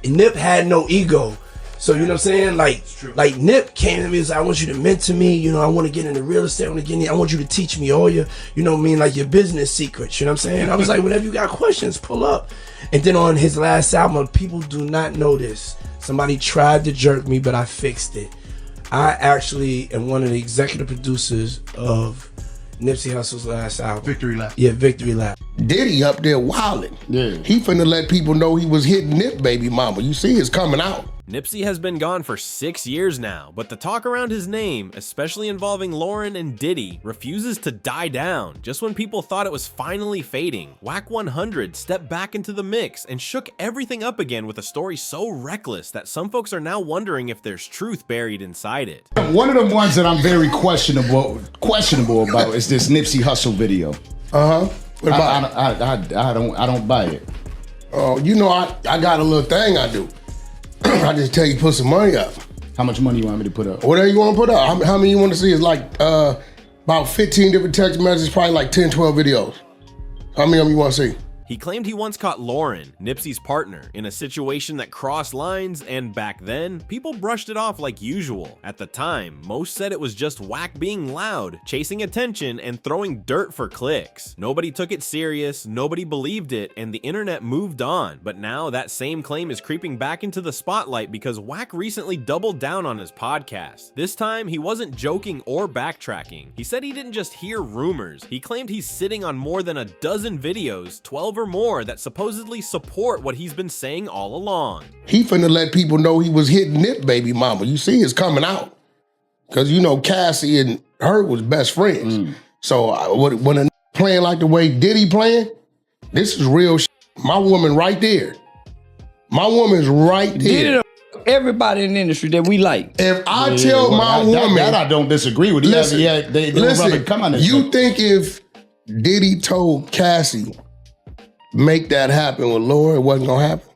Nip had no ego. So, you know what I'm saying? Like Nip came to me and said, I want you to mentor me. You know, I want to get into real estate. I want you to teach me all your, you know what I mean, like your business secrets. You know what I'm saying? I was like, whenever you got questions, pull up. And then on his last album, people do not know this. Somebody tried to jerk me, but I fixed it. I actually am one of the executive producers of Nipsey Hussle's last album. Victory Lap. Yeah, Victory Lap. Diddy up there wilding. Yeah. He finna let people know he was hitting Nip baby mama. You see it's coming out. Nipsey has been gone for 6 years now, but the talk around his name, especially involving Lauren and Diddy, refuses to die down. Just when people thought it was finally fading, Wack 100 stepped back into the mix and shook everything up again with a story so reckless that some folks are now wondering if there's truth buried inside it. One of the ones that I'm very questionable about is this Nipsey Hussle video. What about I don't buy it. Oh, you know I got a little thing I do. I just tell you put some money up. How much money you want me to put up? Whatever you want to put up. How many you want to see is like about 15 different text messages, probably like 10, 12 videos. How many of them you want to see? He claimed he once caught Lauren, Nipsey's partner, in a situation that crossed lines, and back then, people brushed it off like usual. At the time, most said it was just Wack being loud, chasing attention, and throwing dirt for clicks. Nobody took it serious, nobody believed it, and the internet moved on. But now that same claim is creeping back into the spotlight because Wack recently doubled down on his podcast. This time, he wasn't joking or backtracking. He said he didn't just hear rumors. He claimed he's sitting on more than a dozen videos, 12 or more, that supposedly support what he's been saying all along. He finna let people know he was hitting Nip baby mama. You see it's coming out. Cause you know Cassie and her was best friends. So when a playing like the way Diddy playing, this is real shit. My woman right there. My woman's right there. Everybody in the industry that we like. If I tell my woman... That I don't disagree with. Listen, Listen, come on. You think if Diddy told Cassie, make that happen with Laura, it wasn't gonna happen?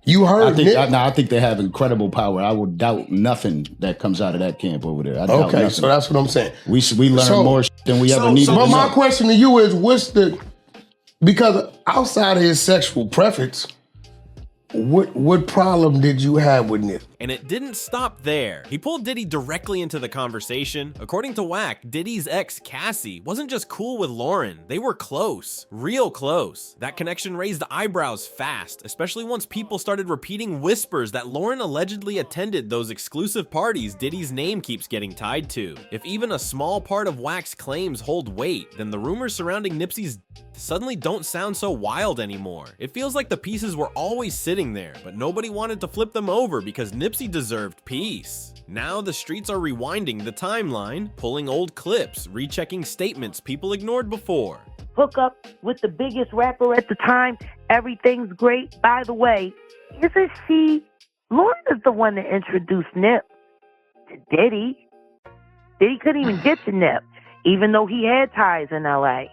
You heard I think they have incredible power. I would doubt nothing that comes out of that camp over there. Okay, so that's what I'm saying. We learn more than we ever needed. But my question to you is, because outside of his sexual preference, what problem did you have with Nip? And it didn't stop there. He pulled Diddy directly into the conversation. According to Wack, Diddy's ex, Cassie, wasn't just cool with Lauren. They were close. Real close. That connection raised eyebrows fast, especially once people started repeating whispers that Lauren allegedly attended those exclusive parties Diddy's name keeps getting tied to. If even a small part of Wack's claims hold weight, then the rumors surrounding Nipsey's suddenly don't sound so wild anymore. It feels like the pieces were always sitting there, but nobody wanted to flip them over because Nipsey deserved peace. Now the streets are rewinding the timeline, pulling old clips, rechecking statements people ignored before. Hook up with the biggest rapper at the time, everything's great. By the way, isn't she? Lauren is the one that introduced Nip to Diddy. Diddy couldn't even get to Nip, even though he had ties in LA.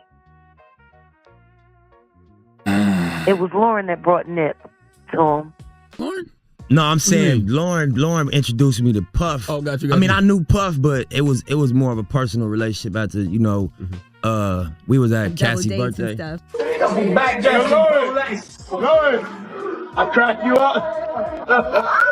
It was Lauren that brought Nip to him. Lauren? No, I'm saying Lauren introduced me to Puff. Oh, got you. I mean, I knew Puff, but it was more of a personal relationship after, you know, we was at Cassie's birthday. Come back, Lauren, I crack you up.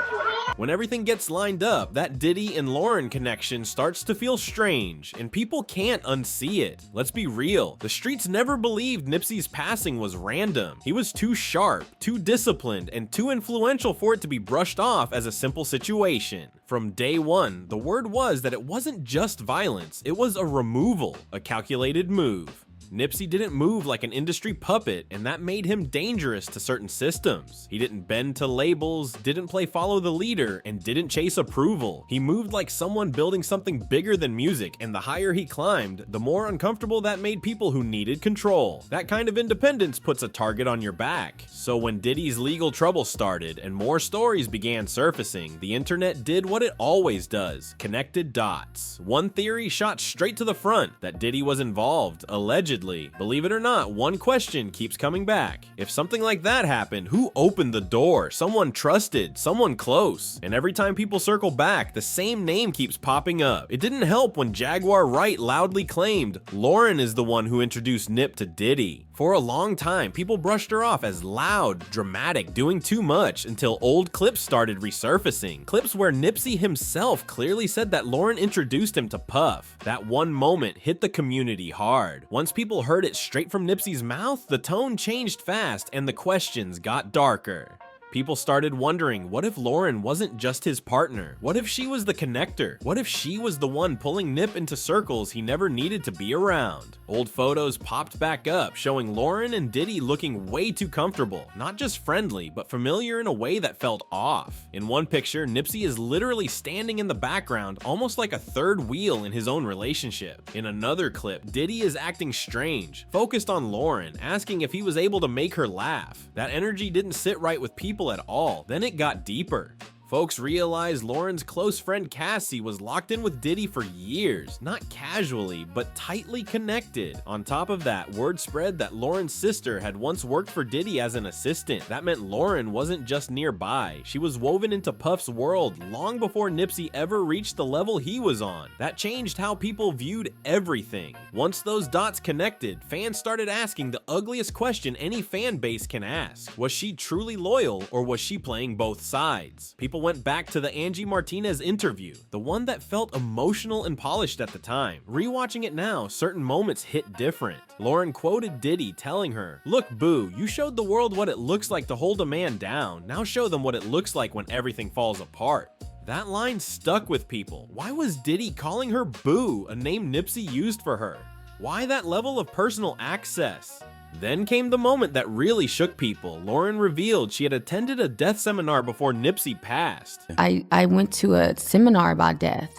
When everything gets lined up, that Diddy and Lauren connection starts to feel strange, and people can't unsee it. Let's be real, the streets never believed Nipsey's passing was random. He was too sharp, too disciplined, and too influential for it to be brushed off as a simple situation. From day one, the word was that it wasn't just violence, it was a removal, a calculated move. Nipsey didn't move like an industry puppet, and that made him dangerous to certain systems. He didn't bend to labels, didn't play follow the leader, and didn't chase approval. He moved like someone building something bigger than music, and the higher he climbed, the more uncomfortable that made people who needed control. That kind of independence puts a target on your back. So when Diddy's legal trouble started and more stories began surfacing, the internet did what it always does, connected dots. One theory shot straight to the front, that Diddy was involved, allegedly. Believe it or not, one question keeps coming back. If something like that happened, who opened the door? Someone trusted, someone close. And every time people circle back, the same name keeps popping up. It didn't help when Jaguar Wright loudly claimed Lauren is the one who introduced Nip to Diddy. For a long time, people brushed her off as loud, dramatic, doing too much, until old clips started resurfacing. Clips where Nipsey himself clearly said that Lauren introduced him to Puff. That one moment hit the community hard. Once people heard it straight from Nipsey's mouth, the tone changed fast and the questions got darker. People started wondering, what if Lauren wasn't just his partner? What if she was the connector? What if she was the one pulling Nip into circles he never needed to be around? Old photos popped back up, showing Lauren and Diddy looking way too comfortable. Not just friendly, but familiar in a way that felt off. In one picture, Nipsey is literally standing in the background, almost like a third wheel in his own relationship. In another clip, Diddy is acting strange, focused on Lauren, asking if he was able to make her laugh. That energy didn't sit right with people at all. Then it got deeper. Folks realized Lauren's close friend Cassie was locked in with Diddy for years, not casually, but tightly connected. On top of that, word spread that Lauren's sister had once worked for Diddy as an assistant. That meant Lauren wasn't just nearby. She was woven into Puff's world long before Nipsey ever reached the level he was on. That changed how people viewed everything. Once those dots connected, fans started asking the ugliest question any fan base can ask. Was she truly loyal, or was she playing both sides? People went back to the Angie Martinez interview, the one that felt emotional and polished at the time. Rewatching it now, certain moments hit different. Lauren quoted Diddy telling her, "Look, boo, you showed the world what it looks like to hold a man down. Now show them what it looks like when everything falls apart." That line stuck with people. Why was Diddy calling her boo, a name Nipsey used for her? Why that level of personal access? Then came the moment that really shook people. Lauren revealed she had attended a death seminar before Nipsey passed. I went to a seminar about death.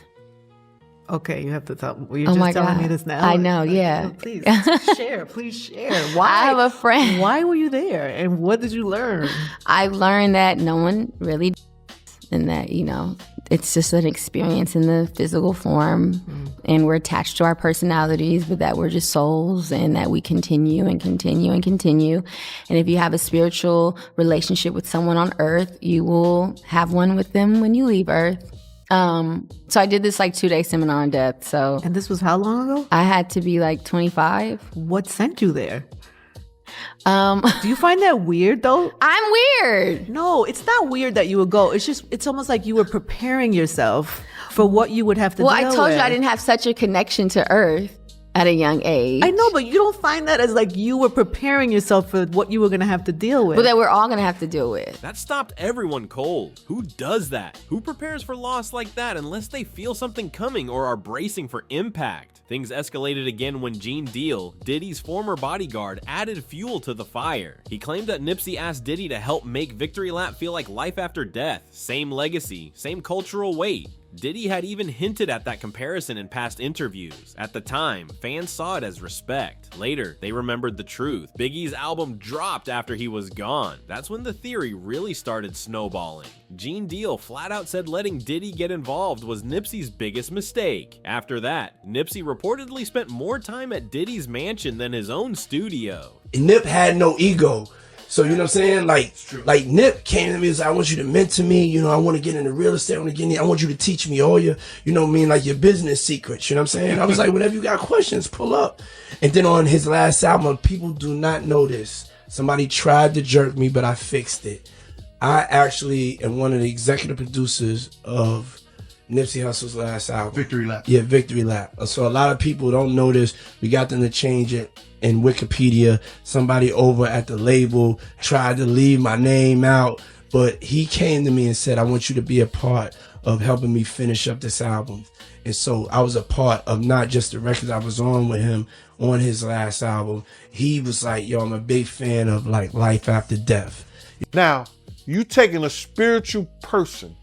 Okay, you have to tell. Well, you're just telling me this now. I know, yeah. Please share. Please share. Why? I have a friend. Why were you there, and what did you learn? I learned that no one really, and that it's just an experience in the physical form, and we're attached to our personalities, but that we're just souls, and that we continue and continue and continue. And if you have a spiritual relationship with someone on earth, you will have one with them when you leave earth. So I did this 2-day seminar on death. And this was how long ago? I had to be 25. What sent you there? Do you find that weird though? I'm weird. No, it's not weird that you would go. It's almost like you were preparing yourself for what you would have to deal with. Well, I told you I didn't have such a connection to earth at a young age. I know, but you don't find that as you were preparing yourself for what you were going to have to deal with. But that we're all going to have to deal with. That stopped everyone cold. Who does that? Who prepares for loss like that unless they feel something coming or are bracing for impact? Things escalated again when Gene Deal, Diddy's former bodyguard, added fuel to the fire. He claimed that Nipsey asked Diddy to help make Victory Lap feel like life after death. Same legacy, same cultural weight. Diddy had even hinted at that comparison in past interviews. At the time, fans saw it as respect. Later, they remembered the truth. Biggie's album dropped after he was gone. That's when the theory really started snowballing. Gene Deal flat out said letting Diddy get involved was Nipsey's biggest mistake. After that, Nipsey reportedly spent more time at Diddy's mansion than his own studio. Nip had no ego. So, you know what I'm saying? Like Nip came to me and said, I want you to mentor me. I want to get into real estate. I want you to teach me all your, your business secrets. You know what I'm saying? I was like, whenever you got questions, pull up. And then on his last album, people do not know this. Somebody tried to jerk me, but I fixed it. I actually am one of the executive producers of Nipsey Hussle's last album. Victory Lap. Yeah, Victory Lap. So a lot of people don't know this. We got them to change it in Wikipedia. Somebody over at the label tried to leave my name out, but he came to me and said, I want you to be a part of helping me finish up this album. And so I was a part of not just the records I was on with him on his last album. He was like, yo, I'm a big fan of life after death. Now, you taking a spiritual person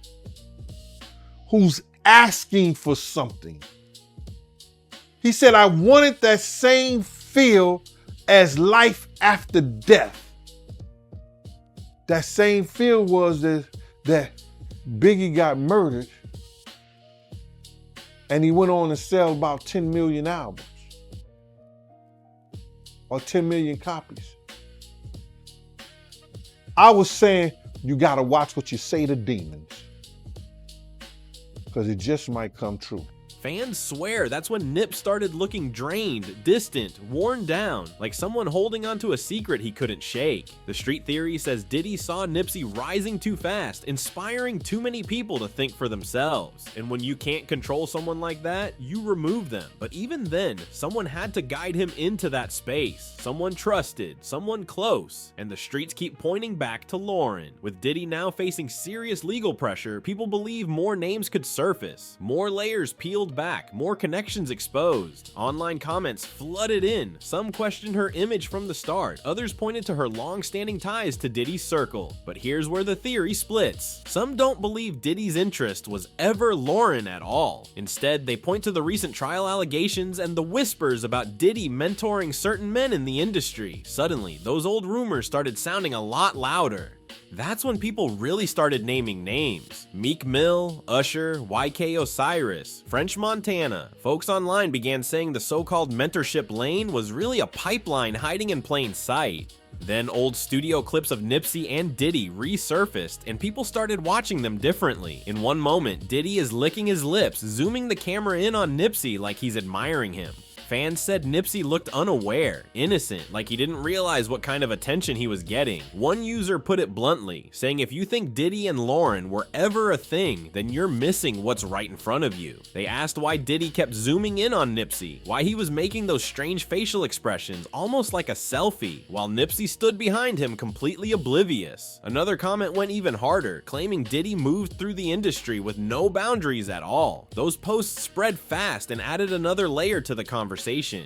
who's asking for something. He said, I wanted that same feel as life after death. That same feel was that Biggie got murdered and he went on to sell about 10 million albums or 10 million copies. I was saying, you gotta watch what you say to demons, because it just might come true. Fans swear that's when Nip started looking drained, distant, worn down, like someone holding onto a secret he couldn't shake. The street theory says Diddy saw Nipsey rising too fast, inspiring too many people to think for themselves. And when you can't control someone like that, you remove them. But even then, someone had to guide him into that space. Someone trusted, someone close. And the streets keep pointing back to Lauren. With Diddy now facing serious legal pressure, people believe more names could surface, more layers peeled back, more connections exposed. Online comments flooded in. Some questioned her image from the start, others pointed to her long-standing ties to Diddy's circle. But here's where the theory splits. Some don't believe Diddy's interest was ever Lauren at all. Instead, they point to the recent trial allegations and the whispers about Diddy mentoring certain men in the industry. Suddenly, those old rumors started sounding a lot louder. That's when people really started naming names. Meek Mill, Usher, YK Osiris, French Montana. Folks online began saying the so-called mentorship lane was really a pipeline hiding in plain sight. Then old studio clips of Nipsey and Diddy resurfaced, and people started watching them differently. In one moment, Diddy is licking his lips, zooming the camera in on Nipsey like he's admiring him. Fans said Nipsey looked unaware, innocent, like he didn't realize what kind of attention he was getting. One user put it bluntly, saying if you think Diddy and Lauren were ever a thing, then you're missing what's right in front of you. They asked why Diddy kept zooming in on Nipsey, why he was making those strange facial expressions, almost like a selfie, while Nipsey stood behind him completely oblivious. Another comment went even harder, claiming Diddy moved through the industry with no boundaries at all. Those posts spread fast and added another layer to the conversation.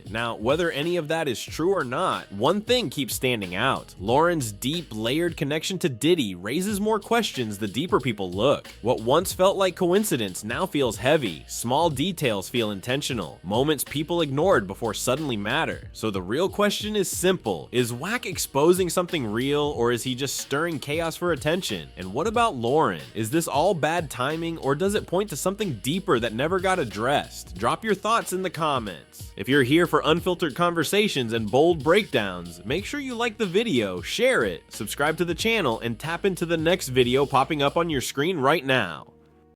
Now, whether any of that is true or not, one thing keeps standing out. Lauren's deep, layered connection to Diddy raises more questions the deeper people look. What once felt like coincidence now feels heavy. Small details feel intentional. Moments people ignored before suddenly matter. So the real question is simple. Is Wack exposing something real, or is he just stirring chaos for attention? And what about Lauren? Is this all bad timing, or does it point to something deeper that never got addressed? Drop your thoughts in the comments. If you're here for unfiltered conversations and bold breakdowns, make sure you like the video, share it, subscribe to the channel, and tap into the next video popping up on your screen right now.